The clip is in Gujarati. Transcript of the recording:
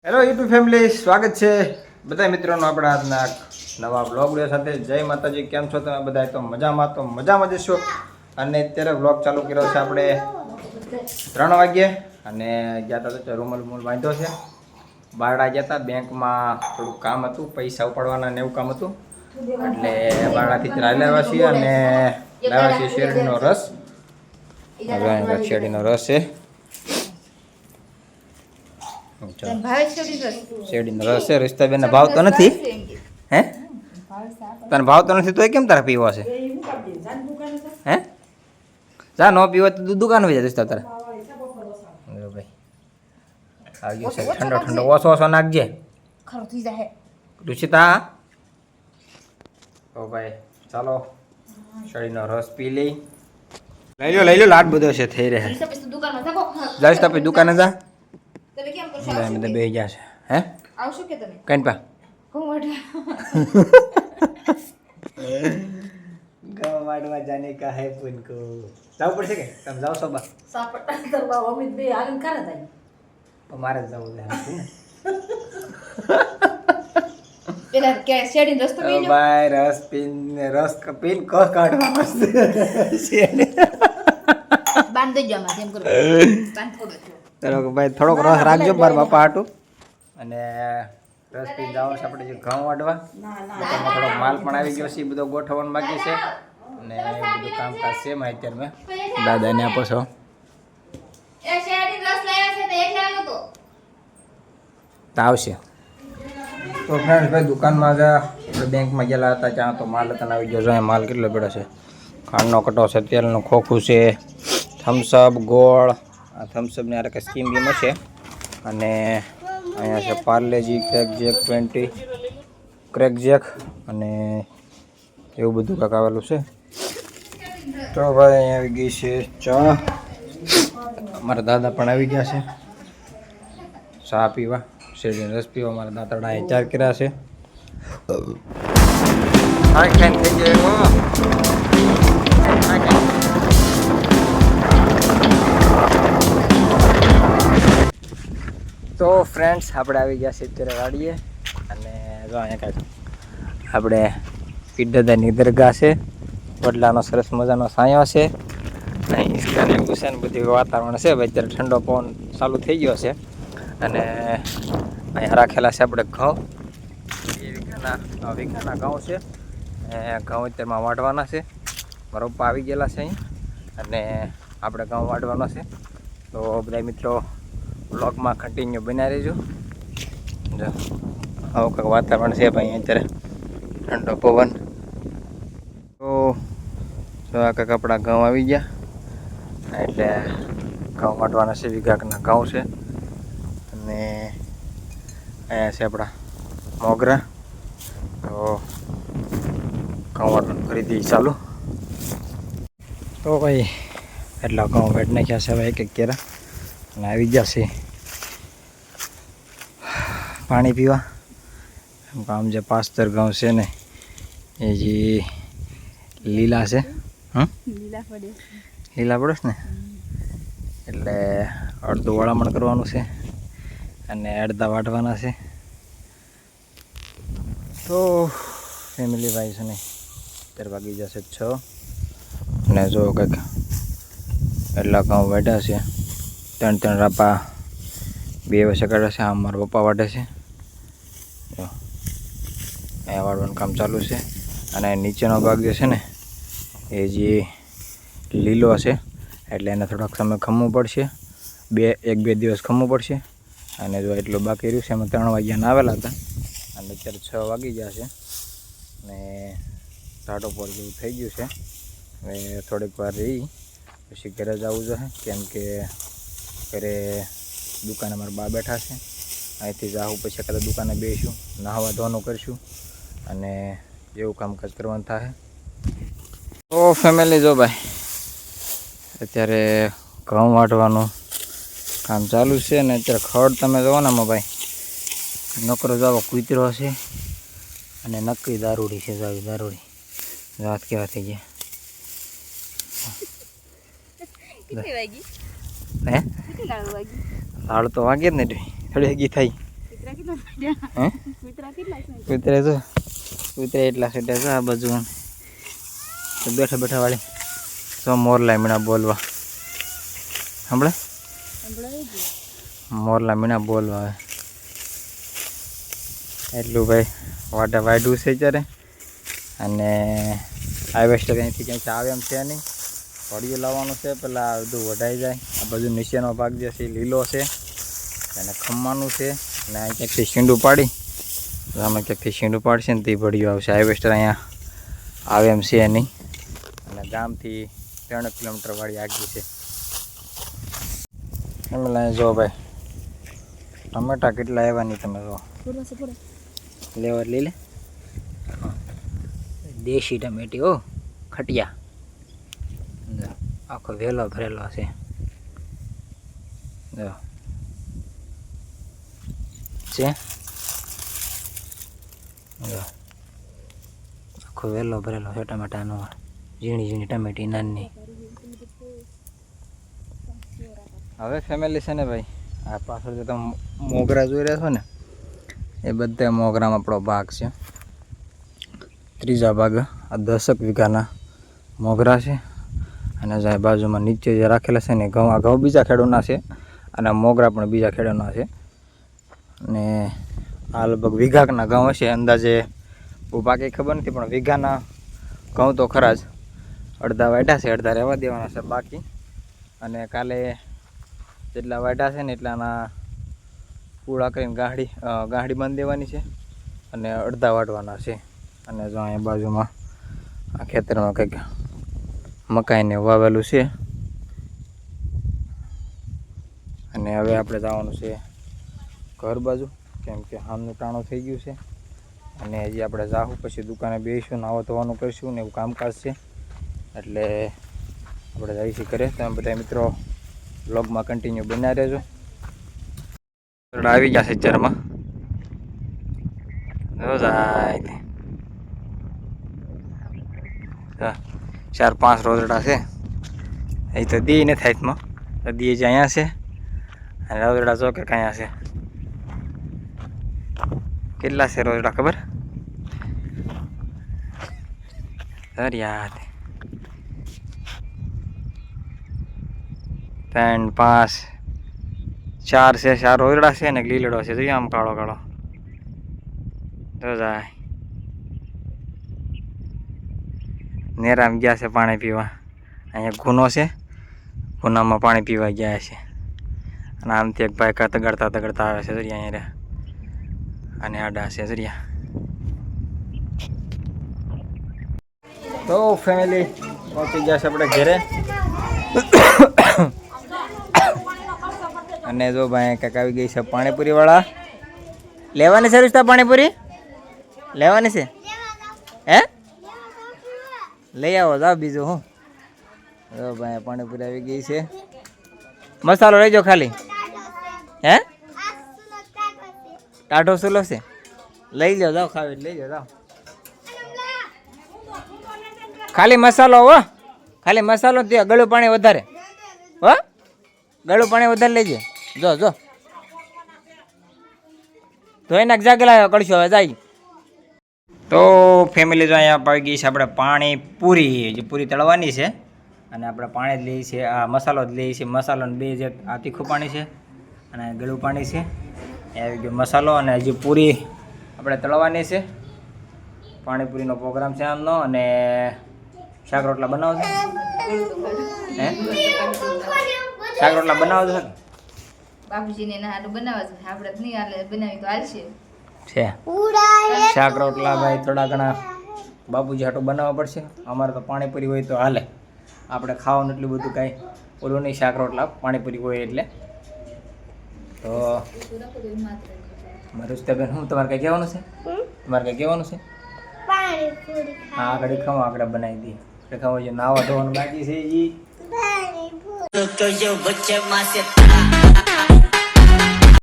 હેલો યુટ્યુબ ફેમિલી, સ્વાગત છે બધા મિત્રોનો આપણા આજના નવા બ્લોગ વિડીયો સાથે. જય માતાજી, કેમ છો તમે બધા? તો મજામાં જશો. અને અત્યારે બ્લોગ ચાલુ કર્યો છે આપણે 3 વાગ્યે અને ગયા હતા તો રૂમલ બાંધ્યો છે. બારડા ગયા હતા, બેંકમાં થોડુંક કામ હતું, પૈસા ઉપાડવાના ને એવું કામ હતું, એટલે બારડાથી લાવ્યા છીએ અને લાવ્યા છીએ શેરડીનો રસ. શેરડીનો રસ છે, શેરડીનો રસ છે. રિશ્તાબેન ભાવતો નથી. હે, તને ભાવતો નથી તો કેમ તારે પીવો છે? હે, જા ન પીવો તો દુકાન હોય જાય. રિશ્તા તારે ભાઈ આવી ગયો છે ઠંડો ઠંડો. ઓછો નાખજે, રુચિતા. તો ભાઈ ચાલો શેરડીનો રસ પી લઈ લો. લાડ બધો છે થઈ રહે. જઈશ તો દુકાને જા. બે ગયા છે. હે, આવશો કે તમે? કઈ પા ગાવ વાડવા જાને કા હે પુનકો. જાવ પડશે કે તમે જાવ છો બા? સાપટા કરવા અમિત બે આલન કરે થાય. તો મારે જ જવું છે ને. પેલા કે શેડી રસ્તો પીજો ભાઈ. રસ પીન કો કાઢવા મસ્ત શેડી બાંધ દેજો માં. તેમ કરો બાંધ થોડો. ચલો ભાઈ, થોડોક રસ રાખજો બાર બાપા હાટું. અને રસ પી જાવ છે આપણે જે ઘઉં વાડવા. થોડોક માલ પણ આવી ગયો છે, એ બધો ગોઠવવાનું બાકી છે અને બધું કામકાજ છે. એમાં અત્યારે મેં દાદાને આપો છો. આવશે તો ફ્રેન્ડ ભાઈ દુકાનમાં આપણે બેંકમાં ગયેલા હતા, ત્યાં તો માલ હતા આવી ગયો છે. માલ કેટલો પડ્યો છે? ખાંડનો કટો છે, તેલનું ખોખું છે, થમ્સઅપ, ગોળ. આ થમ્સઅપની આ સ્કીમ ગેમ છે. અને અહીંયા છે પાર્લેજી, ક્રેકજેક 20, ક્રેકજેક અને એવું બધું કાંક આવેલું છે. તો ભાઈ અહીંયા આવી ગઈ છે ચા. અમારા દાદા પણ આવી ગયા છે ચા પીવા, શેરડીનો રસ પીવા. અમારા દાંતડા એ ચાર કર્યા છે. થઈ જાય. તો ફ્રેન્ડ્સ આપણે આવી ગયા છે અત્યારે વાડીએ. અને જો અહીંયા કાંઈક આપણે પીરદાદાની દરગાહ છે, વડલાનો સરસ મજાનો સાયો છે. અહીં એવું છે ને બધું વાતાવરણ છે. ભાઈ અત્યારે ઠંડો પવન ચાલુ થઈ ગયો છે. અને અહીંયા રાખેલા છે આપણે ઘઉં. 2 વીઘાના ઘઉં છે. ઘઉં અત્યારમાં વાઢવાના છે. મારા પપ્પા આવી ગયેલા છે અહીંયા અને આપણે ઘઉં વાઢવાના છે. તો બધા મિત્રો બ્લોગમાં કન્ટિન્યુ બનાવી રહેજો. જો આવું કંઈક વાતાવરણ છે ભાઈ અત્યારે, ઠંડો પવન. તો જો આ કંઈક આપણા ઘઉં આવી ગયા, એટલે ઘઉં વાટવાના છે. વીઘાના ઘઉં છે. અને અહીંયા છે આપણા મોગરા. તો ઘઉં વાટવાનું ફરીથી ચાલુ. તો ભાઈ એટલા ઘઉં વેટ નાખ્યા છે હવે એક કેરા. અને આવી ગયા છે પાણી પીવા. આમ જે પાસ્તર ઘઉં છે ને એ જે લીલા છે. લીલા પડે છે ને, એટલે અડધું વળામણ કરવાનું છે અને અડધા વાટવાના છે. તો ફેમિલી ભાઈ છે ને અત્યારે વાગી જશે 6. અને જો કંઈક એટલા ઘઉં વાઢ્યા છે. 3 રાપા 2 વર્ષે કાઢે છે. આમ મારા પપ્પા વાઢે છે. જો અહીંયા વાળવાનું કામ ચાલુ છે. અને નીચેનો ભાગ જે છે ને એ જે લીલો છે, એટલે એને થોડોક સમય ખમવું પડશે. 1-2 દિવસ ખમવું પડશે. અને જો એટલું બાકી રહ્યું છે, એમાં 3 વાગ્યાના આવેલા હતા અને અત્યારે 6 વાગી ગયા છે. અને ઝાડો પર જેવું થઈ ગયું છે. હવે થોડીક વાર રહી પછી ઘરે જવું જોઈએ, કેમ કે ઘરે દુકાને મારા બા બેઠા છે. અહીંથી જાઉં પછી કદાચ દુકાને બેસીશું, નહાવા ધોવાનું કરીશું અને એવું કામકાજ કરવાનું થાય. તો ફેમિલી જો ભાઈ અત્યારે ઘઉં વાટવાનું કામ ચાલુ છે. ને અત્યારે ખડ તમે જોવો ને આમાં ભાઈ નકરો જાવો કૂતરો છે અને નક્કી દારૂડી છે. દારૂડી રાત કેવા થઈ ગયા. હે, લાળ તો વાગે જ ને, થોડી હગી થઈ. હે કૂતરા જો કૂતરા એટલા સેટા છે આ બાજુ બેઠા બેઠા વાળી તો મોરલા મીણા બોલવા સાંભળે મોરલા મીણા બોલવા આવે એટલું ભાઈ વાઢું છે ત્યારે અને હાઈવેસ્ટર અહીંથી ક્યાંથી આવે એમ છે નહીં ફળિયું લાવવાનું છે પેલા બધું વઢાઈ જાય આ બાજુ નીચેનો ભાગ જે છે લીલો છે અને ખમવાનું છે અને અહીં ક્યાંકથી શીંડું પાડી આમાં ક્યાંકથી શીંડું પાડશે ને તે ભળિયું આવશે હાઈવેસ્ટર અહીંયા આવે એમ છે નહીં અને ગામથી 3 કિલોમીટર વાળી આગી છે એમ જો ભાઈ ટમેટા કેટલા આવ્યા નહીં તમે જો લેવા લઈ લે દેશી ટમેટી ઓ ખટિયા આખો વેલો ભરેલો છે જો છે આખો વેલો ભરેલો છે ટમેટાનો ઝીણી ઝીણી ટમેટી નાની હવે ફેમિલી છે ને ભાઈ આ પાછળ જે તમે મોગરા જોઈ રહ્યા છો ને એ બધા મોગરામાં આપણો ભાગ છે ત્રીજા ભાગ આ 10 વીઘાના મોગરા છે અને જે બાજુમાં નીચે જે રાખેલા છે ને ઘઉં આ ઘઉં બીજા ખેડૂતના છે અને મોગરા પણ બીજા ખેડૂતના છે અને આ લગભગ વીઘાના ઘઉં હશે અંદાજે બહુ બાકી ખબર નથી પણ વીઘાના ઘઉં તો ખરા જ અડધા વાઢ્યા છે અડધા રહેવા દેવાના છે બાકી અને કાલે જેટલા વાઢ્યા છે ને એટલાના પૂળા કરીને ગાંઠી બાંધી દેવાની છે અને અડધા વાઢવાના છે અને જો અહીંયા બાજુમાં આ ખેતરમાં કંઈક મકાઈને વાવેલું છે અને હવે આપણે જવાનું છે ઘર બાજુ કેમ કે હામનું ટાણું થઈ ગયું છે અને હજી આપણે જાહું પછી દુકાને બેસીશું નાવા ધોવાનું કરીશું ને એવું કામકાજ છે એટલે આપણે જઈશું ઘરે તમે બધા મિત્રો બ્લોગમાં કન્ટિન્યુ બન્યા રહેજો આવી ગયા છે ચરમાં ચાર 5 રોજડા છે એ તો દી ને થાય તો દી જ અહીંયા છે અને રોજડા જો કે કયા છે કેટલા છે રોજડા ખબર સર યાદ 3 5 4 છે 4 રોજડા છે ને લીલડો છે જોઈએ આમ કાળો કાળો તો જાય નેરામ ગયા છે પાણી પીવા અહીંયા ગુનો છે ગુનામાં પાણી પીવા ગયા છે અને આમથી એક ભાઈ તગડતા તગડતા આવે છે જરિયા અહીંયા અને આડા છે જરિયા તો ફેમિલી પહોંચી ગયા છે આપણે ઘરે અને જો ભાઈ કાંઈક આવી ગઈ છે પાણીપુરી વાળા લેવાની છે રુસ્તા પાણીપુરી લેવાની છે હે લઈ આવો જાઓ બીજું હું જો ભાઈ પાણીપુરી આવી ગઈ છે મસાલો લઈ જાઓ ખાલી હે ટાઢો સુલો છે લઈ જાઓ જાઓ ખાવી લઈ જાઓ જાઓ ખાલી મસાલો હો ખાલી મસાલો ત્યાં ગળું પાણી વધારે હો ગળું પાણી વધારે લેજે જો જો ધોઈ નાખ જાગેલા કરશો હવે જાય તો ફેમિલી જો અહીંયા પાવી ગઈ છે આપણે પાણીપુરી જે પૂરી તળવાની છે અને આપણે પાણી જ લઈએ છીએ આ મસાલો જ લઈએ છીએ મસાલો ને બે જે આ તીખું પાણી છે અને ગળું પાણી છે એ આવી ગયો મસાલો અને હજી પૂરી આપણે તળવાની છે પાણીપુરીનો પ્રોગ્રામ છે આમનો અને શાક રોટલા બનાવો છો હે શાક રોટલા બનાવો છો બાપુજીને ના હાટું બનાવે છે આપણે જ નહીં હાલે બનાવી તો હાલશે છે શાક રોટલા ભાઈ થોડા ઘણા બાપુજી હાટું બનાવવા પડશે અમારે તો પાણીપુરી હોય તો હાલે આપણે ખાવાનું એટલું બધું કાંઈ ઓલું નહીં શાક રોટલા પાણીપુરી હોય એટલે તો મારુસ્તાબેન હું તમારે કંઈ કહેવાનું છે તમારે કંઈ કહેવાનું છે હા આગળ ખાવા આગળ બનાવી દઈએ ખાવા નાવા ધોવાનું બાકી છે જી